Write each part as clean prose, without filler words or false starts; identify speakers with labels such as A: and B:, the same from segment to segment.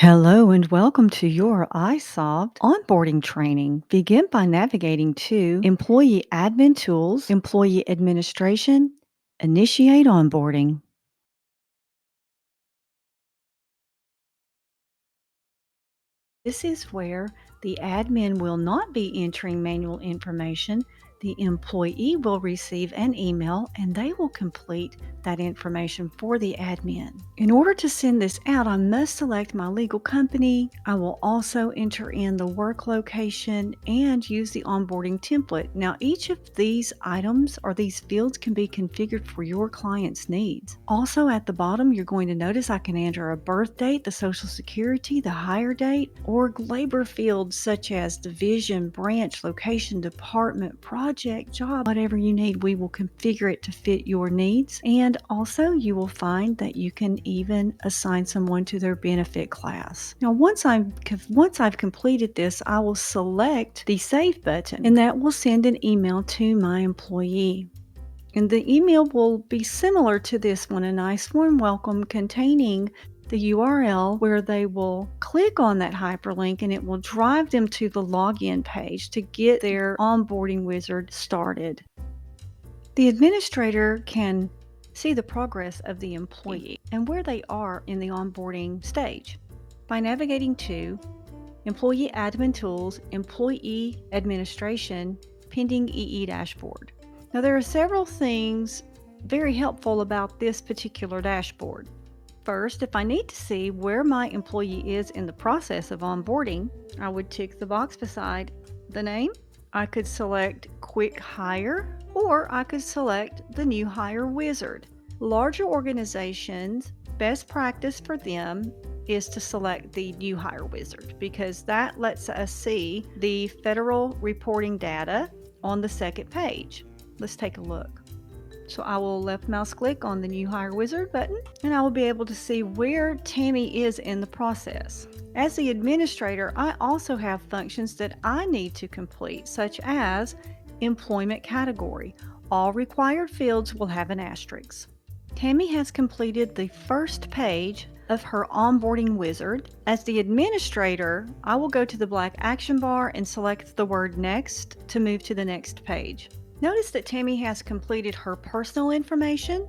A: Hello and welcome to your iSolved onboarding training. Begin by navigating to Employee Admin Tools, Employee Administration, Initiate Onboarding. This is where the admin will not be entering manual information. The employee will receive an email and they will complete that information for the admin. In order to send this out, I must select my legal company. I will also enter in the work location and use the onboarding template. Now, each of these items or these fields can be configured for your client's needs. Also, at the bottom, you're going to notice I can enter a birth date, the social security, the hire date, or labor fields such as division, branch, location, department, project, job, whatever you need, we will configure it to fit your needs. And also you will find that you can even assign someone to their benefit class. Now, once I've completed this, I will select the Save button, and that will send an email to my employee. And the email will be similar to this one, a nice warm welcome containing the URL where they will click on that hyperlink and it will drive them to the login page to get their onboarding wizard started. The administrator can see the progress of the employee and where they are in the onboarding stage by navigating to Employee Admin Tools, Employee Administration, Pending EE Dashboard. Now, there are several things very helpful about this particular dashboard. First, if I need to see where my employee is in the process of onboarding, I would tick the box beside the name. I could select Quick Hire, or I could select the New Hire Wizard. Larger organizations, best practice for them is to select the New Hire Wizard because that lets us see the federal reporting data on the second page. Let's take a look. So I will left mouse click on the New Hire Wizard button and I will be able to see where Tammy is in the process. As the administrator, I also have functions that I need to complete, such as employment category. All required fields will have an asterisk. Tammy has completed the first page of her onboarding wizard. As the administrator, I will go to the black action bar and select the word Next to move to the next page. Notice that Tammy has completed her personal information.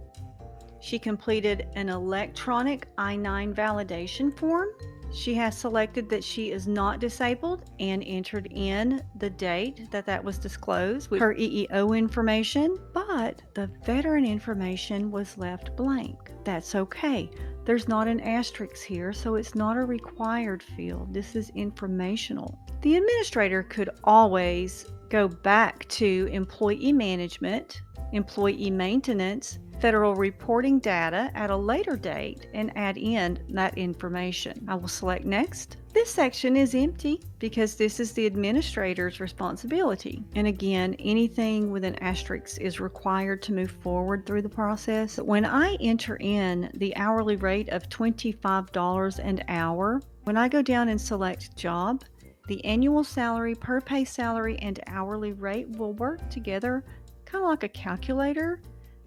A: She completed an electronic I-9 validation form. She has selected that she is not disabled and entered in the date that was disclosed with her EEO information, but the veteran information was left blank. That's okay. There's not an asterisk here, so it's not a required field. This is informational. The administrator could always go back to employee management, employee maintenance, federal reporting data at a later date and add in that information. I will select Next. This section is empty because this is the administrator's responsibility. And again, anything with an asterisk is required to move forward through the process. When I enter in the hourly rate of $25 an hour, when I go down and select Job, the annual salary, per pay salary, and hourly rate will work together kind of like a calculator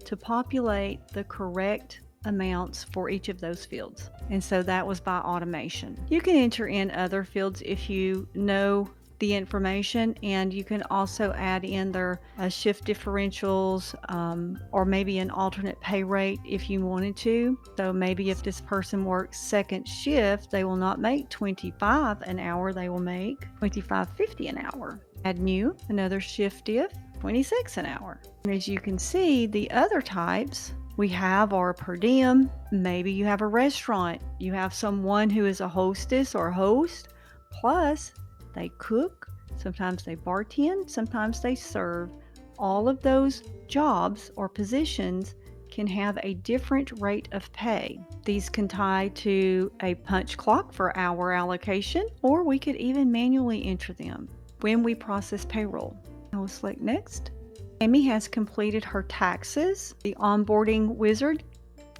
A: to populate the correct amounts for each of those fields. And so that was by automation. You can enter in other fields if you know the information, and you can also add in their shift differentials or maybe an alternate pay rate if you wanted to. So maybe if this person works second shift, they will not make $25 an hour, they will make $25.50 an hour. Add new, another shift diff, $26 an hour. And as you can see, the other types we have are per diem. Maybe you have a restaurant, you have someone who is a hostess or host, plus they cook, sometimes they bartend, sometimes they serve. All of those jobs or positions can have a different rate of pay. These can tie to a punch clock for hour allocation, or we could even manually enter them when we process payroll. I will select Next. Amy has completed her taxes. The onboarding wizard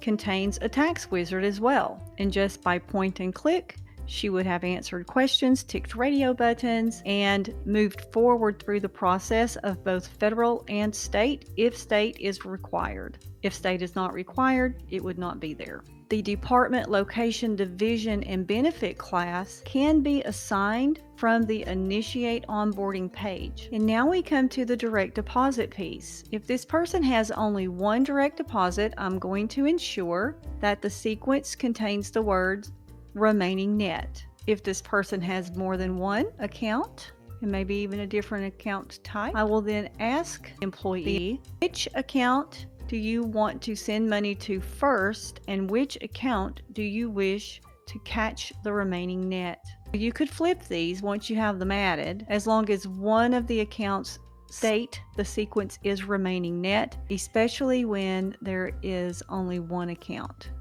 A: contains a tax wizard as well. And just by point and click, she would have answered questions, ticked radio buttons, and moved forward through the process of both federal and state if state is required. If state is not required, it would not be there. The department, location, division, and benefit class can be assigned from the Initiate Onboarding page. And now we come to the direct deposit piece. If this person has only one direct deposit, I'm going to ensure that the sequence contains the words remaining net. If this person has more than one account, and maybe even a different account type, I will then ask the employee, which account do you want to send money to first, and which account do you wish to catch the remaining net? You could flip these once you have them added, as long as one of the accounts state the sequence is remaining net, especially when there is only one account.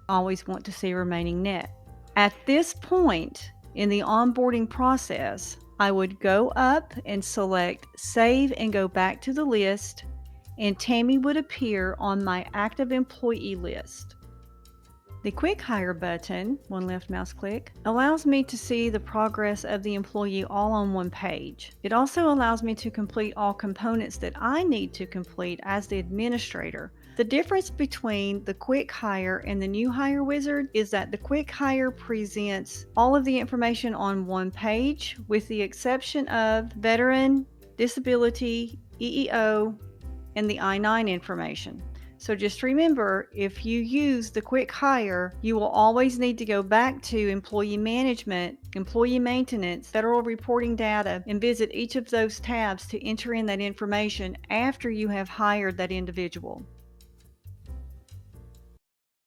A: Always want to see remaining net. At this point in the onboarding process, I would go up and select Save and go back to the list, and Tammy would appear on my active employee list. The Quick Hire button, one left mouse click, allows me to see the progress of the employee all on one page. It also allows me to complete all components that I need to complete as the administrator. The difference between the Quick Hire and the New Hire Wizard is that the Quick Hire presents all of the information on one page, with the exception of veteran, disability, EEO, and the I-9 information. So just remember, if you use the Quick Hire, you will always need to go back to Employee Management, Employee Maintenance, Federal Reporting Data, and visit each of those tabs to enter in that information after you have hired that individual.